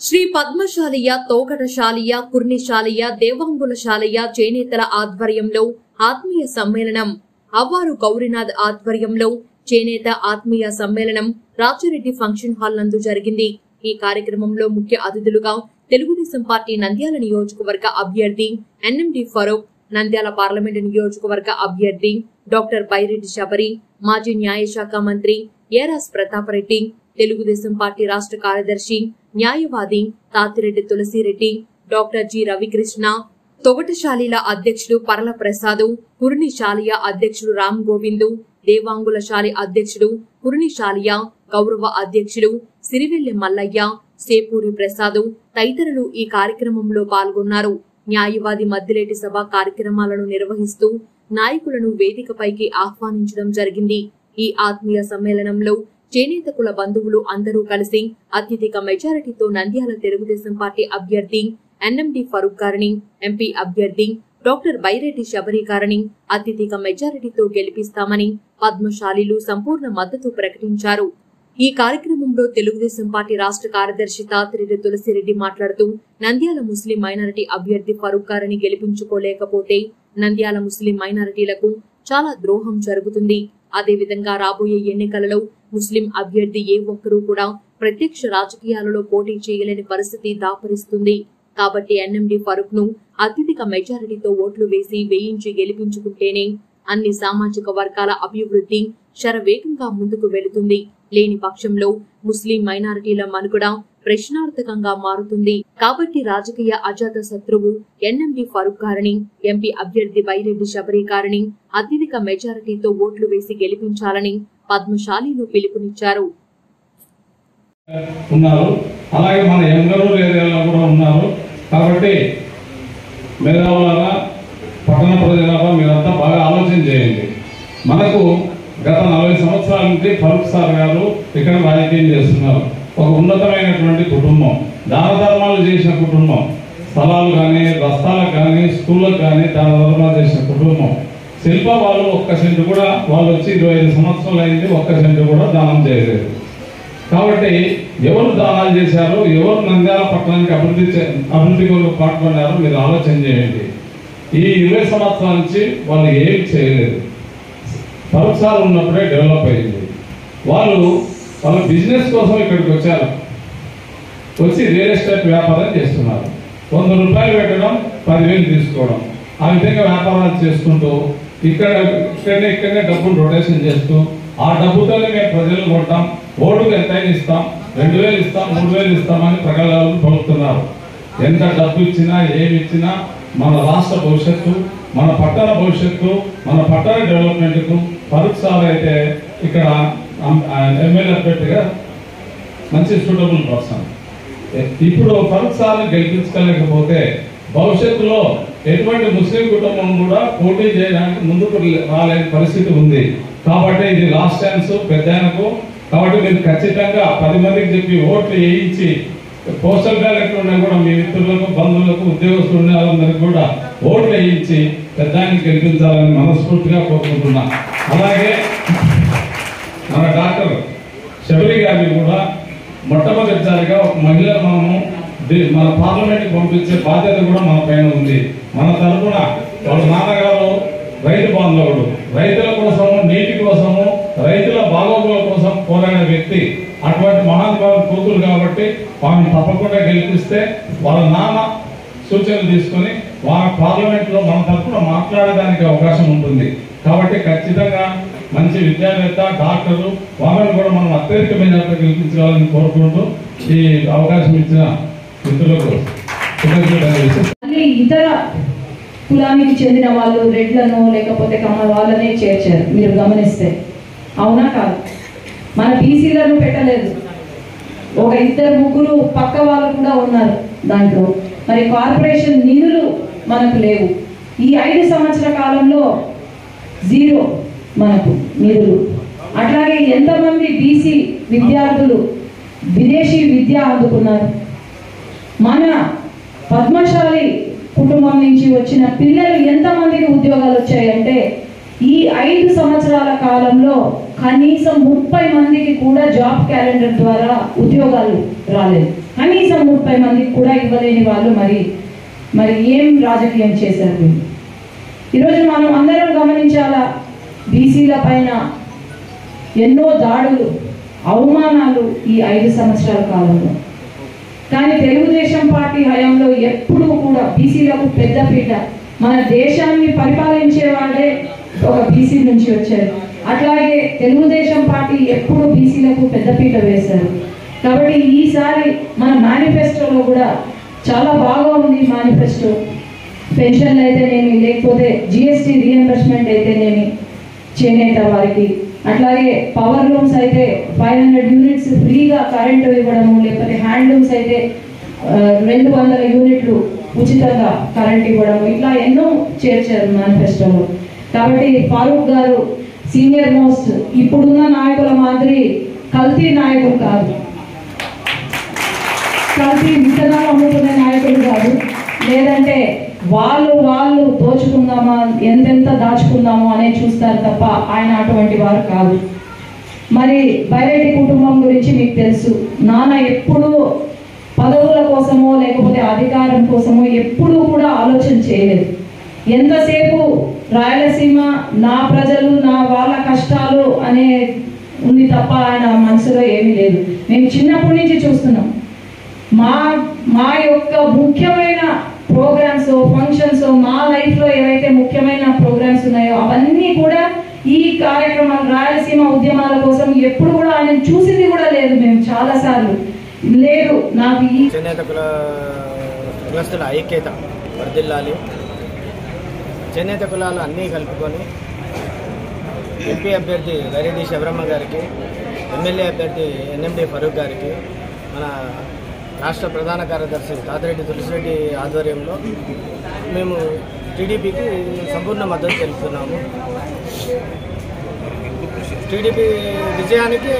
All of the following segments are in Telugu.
శ్రీ పద్మశాలియ తోగటశాలియ కుర్నిశాలియ దేవాంగులశాలియ చేనేతల ఆధ్వర్యంలో ఆత్మీయ సమ్మేళనం అవ్వారు గౌరీనాథ్ ఆధ్వర్యంలో చేనేత ఆత్మీయ సమ్మేళనం రాజారెడ్డి ఫంక్షన్ హాల్ నందు జరిగింది. ఈ కార్యక్రమంలో ముఖ్య అతిథులుగా తెలుగుదేశం పార్టీ నంద్యాల నియోజకవర్గ అభ్యర్థి ఎన్ఎండి ఫరూక్, నంద్యాల పార్లమెంటు నియోజకవర్గ అభ్యర్థి డాక్టర్ బైరెడ్డి శబరి, మాజీ న్యాయశాఖ మంత్రి ఏరాస్ ప్రతాప్ రెడ్డి, తెలుగుదేశం పార్టీ రాష్ట్ర కార్యదర్శి న్యాయవాది తాతిరెడ్డి తులసిరెడ్డి, డాక్టర్ జి రవికృష్ణ, తొగటశాలీల అధ్యక్షుడు పరల ప్రసాదు, కుర్నిశాలియ అధ్యక్షుడు రామ్ గోవిందు, దేవాంగులశాలి అధ్యక్షుడు కుర్నిశాలియ గౌరవ అధ్యక్షుడు సిరివెల్లి మల్లయ్య, సేపూరి ప్రసాదు తదితరులు ఈ కార్యక్రమంలో పాల్గొన్నారు. న్యాయవాది మద్దిలేటి సభ కార్యక్రమాలను నిర్వహిస్తూ నాయకులను వేదికపైకి ఆహ్వానించడం జరిగింది. ఈ ఆత్మీయ సమ్మేళనంలో చేనేత కుల బంధువులు అందరూ కలిసి అత్యధిక మెజారిటీతో నంద్యాల తెలుగుదేశం పార్టీ అభ్యర్థి ఎన్ఎండి ఫరూక్ గారిని, ఎంపీ అభ్యర్థి డాక్టర్ బైరెడ్డి శబరి గారిని అత్యధిక మెజారిటీతో గెలిపిస్తామని పద్మశాలీలు సంపూర్ణ మద్దతు ప్రకటించారు. ఈ కార్యక్రమంలో తెలుగుదేశం పార్టీ రాష్ట్ర కార్యదర్శి తాతిరెడ్డి తులసిరెడ్డి మాట్లాడుతూ, నంద్యాల ముస్లిం మైనారిటీ అభ్యర్థి ఫరూక్ గారిని గెలిపించుకోలేకపోతే నంద్యాల ముస్లిం మైనారిటీలకు చాలా ద్రోహం జరుగుతుంది. అదేవిధంగా రాబోయే ఎన్నికలలో ముస్లిం అభ్యర్థి ఏ ఒక్కరూ కూడా ప్రత్యక్ష రాజకీయాలలో పోటీ చేయలేని పరిస్థితి దాపరిస్తుంది. కాబట్టి ఎన్ఎండి ఫరూక్ ను అత్యధిక మెజారిటీతో ఓట్లు వేయించి గెలిపించుకుంటేనే అన్ని సామాజిక వర్గాల అభివృద్ధి శరవేగంగా ముందుకు వెళుతుంది. లేని పక్షంలో ముస్లిం మైనారిటీల మనుగడ ప్రశ్నార్థకంగా మారుతుంది. కాబట్టి రాజకీయ అజాత శత్రువు ఎన్ఎండి ఫరూక్ గారిని, ఎంపీ అభ్యర్థి బైరెడ్డి శబరి గారిని అత్యధిక మెజారిటీతో ఓట్లు వేసి గెలిపించాలని పద్మశాలీలు పిలుపునిచ్చారు. అలాగే మన ఎంగనూరు ఏరియాలో కూడా ఉన్నారు. కాబట్టి మేధావులారా, పట్టణ ప్రజలారా, మీరంతా బాగా ఆలోచన చేయండి. మనకు గత 40 సంవత్సరాల నుంచి ఫరూక్ సార్ గారు ఇక్కడ రాజకీయం చేస్తున్నారు. ఒక ఉన్నతమైనటువంటి కుటుంబం, దాన ధర్మాలు చేసిన కుటుంబం, స్థలాలు కానీ, రస్తాలకు కానీ, స్కూళ్ళకు కానీ దాన ధర్మాలు చేసిన కుటుంబం. శిల్ప వాళ్ళు ఒక్క సెంటు కూడా, వాళ్ళు వచ్చి 25 సంవత్సరాలు అయింది, ఒక్క సెంటు కూడా దానం చేయలేదు. కాబట్టి ఎవరు దానాలు చేశారు, ఎవరు నంద్యాల పట్టణానికి అభివృద్ధి కొరకు పాటుపడ్డారో మీరు ఆలోచన చేయండి. ఈ 20 సంవత్సరాల నుంచి వాళ్ళు ఏం చేయలేదు. ఫరూక్ సార్ ఉన్నప్పుడే డెవలప్ అయింది. వాళ్ళ బిజినెస్ కోసం ఇక్కడికి వచ్చారు. వచ్చి రియల్ ఎస్టేట్ వ్యాపారం చేస్తున్నారు. 100 రూపాయలు పెట్టడం, 10,000 తీసుకోవడం, ఆ విధంగా వ్యాపారాలు చేసుకుంటూ ఇక్కడనే డబ్బులు రొటేషన్ చేస్తూ, ఆ డబ్బుతోనే మేము ప్రజలు కొట్టాం, ఓటుకు ఎంత ఇస్తాం, 2,000 ఇస్తాం, 3,000 ఇస్తామని ప్రగల్భాలు పలుకుతున్నారు. ఎంత డబ్బు ఇచ్చినా ఏమి ఇచ్చినా మన రాష్ట్ర భవిష్యత్తు, మన పట్టణ భవిష్యత్తు, మన పట్టణ డెవలప్మెంట్కు ఫరూక్ సార్ అయితే ఇక్కడ ఎమ్మెల్యే అభ్యర్థిగా మంచి సూటబుల్ పర్సన్. ఇప్పుడు ఫరూక్ సార్ని గెలిపించుకోలేకపోతే భవిష్యత్తులో ఎటువంటి ముస్లిం కుటుంబం కూడా పోటీ చేయడానికి ముందుకు రాలేని పరిస్థితి ఉంది. కాబట్టి ఇది లాస్ట్ ఛాన్స్ పెద్దకు. కాబట్టి మీరు ఖచ్చితంగా 10 మందికి చెప్పి ఓట్లు వేయించి, పోస్టల్ బ్యాలెట్ ఉన్నా కూడా మీ మిత్రులకు, బంధువులకు, ఉద్యోగస్తులు ఉండే వాళ్ళందరికీ కూడా ఓట్లు వేయించి పెద్దాన్ని గెలిపించాలని మనస్ఫూర్తిగా కోరుకుంటున్నా. అలాగే మన డాక్టర్ శబరి గారిని కూడా మొట్టమొదటిసారిగా ఒక మహిళను మనము మన పార్లమెంట్కి పంపించే బాధ్యత కూడా మన పైన ఉంది. మన తరఫున వాళ్ళ నాన్నగారు రైతు బాంధవుడు, రైతుల కోసము, నీటి కోసము, రైతుల బాగోగుల కోసం పోరాడే వ్యక్తి. అటువంటి మహానుభావుల కూతురు కాబట్టి వాళ్ళని తప్పకుండా గెలిపిస్తే వాళ్ళ నాన్న సూచనలు తీసుకొని వాళ్ళ పార్లమెంట్లో మన తరఫున మాట్లాడడానికి అవకాశం ఉంటుంది. కాబట్టి ఖచ్చితంగా మంచి విద్యావేత్త, డాక్టరు, వాళ్ళని కూడా మనం అత్యధిక మెజార్టీతో గెలిపించాలని కోరుకుంటూ ఈ అవకాశం ఇచ్చిన మిత్రులకు ఇతర కులానికి చెందిన వాళ్ళు రెడ్లను లేకపోతే కమ్మ వాళ్ళనే చేర్చారు. మీరు గమనిస్తే అవునా కాదు? మన బీసీలను పెట్టలేదు. ఒక 2-3 పక్క వాళ్ళు కూడా ఉన్నారు దాంట్లో. మరి కార్పొరేషన్ నిధులు మనకు లేవు. ఈ 5 సంవత్సరాల కాలంలో 0 మనకు నిధులు. అట్లాగే ఎంతమంది బీసీ విద్యార్థులు విదేశీ విద్య అందుకున్నారు. మన పద్మశాలి కుటుంబం నుంచి వచ్చిన పిల్లలు ఎంతమందికి ఉద్యోగాలు వచ్చాయంటే ఈ 5 సంవత్సరాల కాలంలో కనీసం 30 మందికి కూడా జాబ్ క్యాలెండర్ ద్వారా ఉద్యోగాలు రాలేదు. కనీసం 30 మందికి కూడా ఇవ్వలేని వాళ్ళు మరి ఏం రాజకీయం చేశారు? ఈరోజు మనం అందరం గమనించాలా, బీసీల పైన ఎన్నో దాడులు, అవమానాలు ఈ 5 సంవత్సరాల కాలంలో. కానీ తెలుగుదేశం పార్టీ హయాంలో ఎప్పుడూ కూడా బీసీలకు పెద్దపీట. మన దేశాన్ని పరిపాలించే వాళ్ళే ఒక బీసీ నుంచి వచ్చారు. అట్లాగే తెలుగుదేశం పార్టీ ఎప్పుడు బీసీలకు పెద్దపీట వేశారు. కాబట్టి ఈసారి మన మేనిఫెస్టోలో కూడా చాలా బాగా ఉంది. మేనిఫెస్టో పెన్షన్లు అయితేనేమి, లేకపోతే జిఎస్టీ రీఎంబర్స్మెంట్ అయితేనేమి చేనేత వారికి, అట్లాగే పవర్ లూమ్స్ అయితే 500 యూనిట్స్ ఫ్రీగా కరెంటు ఇవ్వడము, లేకపోతే హ్యాండ్లూమ్స్ అయితే 200 యూనిట్లు ఉచితంగా కరెంట్ ఇవ్వడము, ఇట్లా ఎన్నో చేర్చారు మేనిఫెస్టోలో. కాబట్టి ఫారూక్ గారు సీనియర్ మోస్ట్, ఇప్పుడున్న నాయకుల మాదిరి కల్తీ నాయకులు కాదు, కల్తీ విత్తనాలు అమ్ముకునే నాయకులు కాదు, లేదంటే వాళ్ళు దోచుకుందామా, ఎంతెంత దాచుకుందామో అనే చూస్తారు తప్ప ఆయన అటువంటి వారు కాదు. మరి బైరెడ్డి కుటుంబం గురించి మీకు తెలుసు. నాన్న ఎప్పుడూ పదవుల కోసమో లేకపోతే అధికారం కోసమో ఎప్పుడూ కూడా ఆలోచన చేయలేదు. ఎంతసేపు రాయలసీమ నా ప్రజలు, నా వాళ్ళ కష్టాలు అనే ఉంది తప్ప ఆయన మనసులో ఏమీ లేదు. మేము చిన్నప్పటి నుంచి చూస్తున్నాం. మా యొక్క ముఖ్యమైన ప్రోగ్రామ్స్, ఫంక్షన్స్, మా లైఫ్లో ఏవైతే ముఖ్యమైన ప్రోగ్రామ్స్ ఉన్నాయో అవన్నీ కూడా ఈ కార్యక్రమాలు, రాయలసీమ ఉద్యమాల కోసం ఎప్పుడు కూడా ఆయన చూసింది కూడా లేదు. మేము చాలా సార్లు లేదు. నాకు ఈ చేనేత కులస్తుల ఐక్యత వర్ధిల్లాలి. చేనేత కులాలు అన్నీ కలుపుకొని ఎంపీ అభ్యర్థి బైరెడ్డి శబరమ్మ గారికి, ఎమ్మెల్యే అభ్యర్థి ఎన్ఎండి ఫరూక్ గారికి, మన రాష్ట్ర ప్రధాన కార్యదర్శి తాతిరెడ్డి తులసిరెడ్డి ఆధ్వర్యంలో మేము టీడీపీకి సంపూర్ణ మద్దతు తెలుపుతున్నాము. టీడీపీ విజయానికి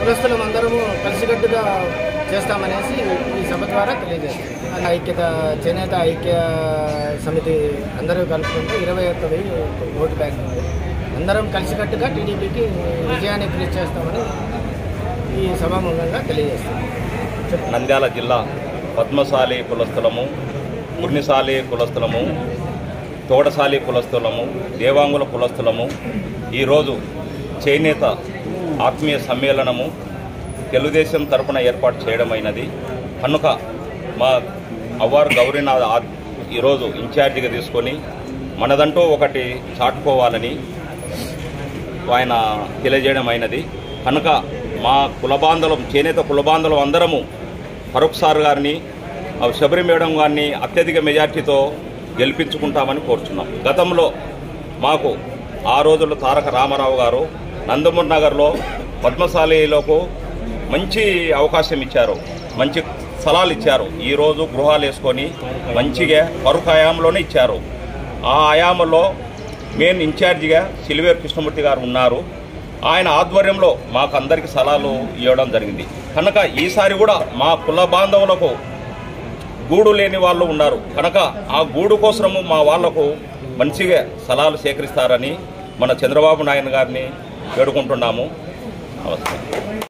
కులస్తులం అందరము కలిసికట్టుగా చేస్తామనేసి ఈ సభ ద్వారా తెలియజేస్తాం. ఐక్యత చేనేత ఐక్య సమితి అందరూ కలుపుకుంటూ 21,000 ఓటు బ్యాంక్ ఉంది. అందరం కలిసికట్టుగా టీడీపీకి విజయాన్ని కృషి చేస్తామని ఈ సభాముఖంగా తెలియజేస్తాం. నంద్యాల జిల్లా పద్మశాలి కులస్థలము, పుర్నిశాలి కులస్థలము, తోడశాలి కులస్థలము, దేవాంగుల కులస్థలము ఈరోజు చేనేత ఆత్మీయ సమ్మేళనము తెలుగుదేశం తరపున ఏర్పాటు చేయడమైనది. కనుక మా అవ్వారు గౌరీనాథ్ ఈరోజు ఇన్ఛార్జిగా తీసుకొని మనదంటూ ఒకటి చాటుకోవాలని ఆయన తెలియజేయడం అయినది. కనుక మా కులబాంధవం, చేనేత కులబాంధవం అందరము ఫరూక్ సార్ గారిని, శబరి మేడం గారిని అత్యధిక మెజార్టీతో గెలిపించుకుంటామని కోరుచున్నాం. గతంలో మాకు ఆ రోజుల్లో తారక రామారావు గారు నందమూరి నగర్లో పద్మశాలిలకు మంచి అవకాశం ఇచ్చారు, మంచి స్థలాలు ఇచ్చారు. ఈరోజు గృహాలు వేసుకొని మంచిగా ఫరూక్ హయాంలోనే ఇచ్చారు. ఆ హయాంలో మెయిన్ ఇన్ఛార్జిగా సిల్వేరు కృష్ణమూర్తి గారు ఉన్నారు. ఆయన ఆధ్వర్యంలో మాకు అందరికీ స్థలాలు ఇవ్వడం జరిగింది. కనుక ఈసారి కూడా మా కుల బాంధవులకు గూడు లేని వాళ్ళు ఉన్నారు. కనుక ఆ గూడు కోసము మా వాళ్లకు మంచిగా స్థలాలు సేకరిస్తారని మన చంద్రబాబు నాయుడు గారిని వేడుకుంటున్నాము. నమస్తే.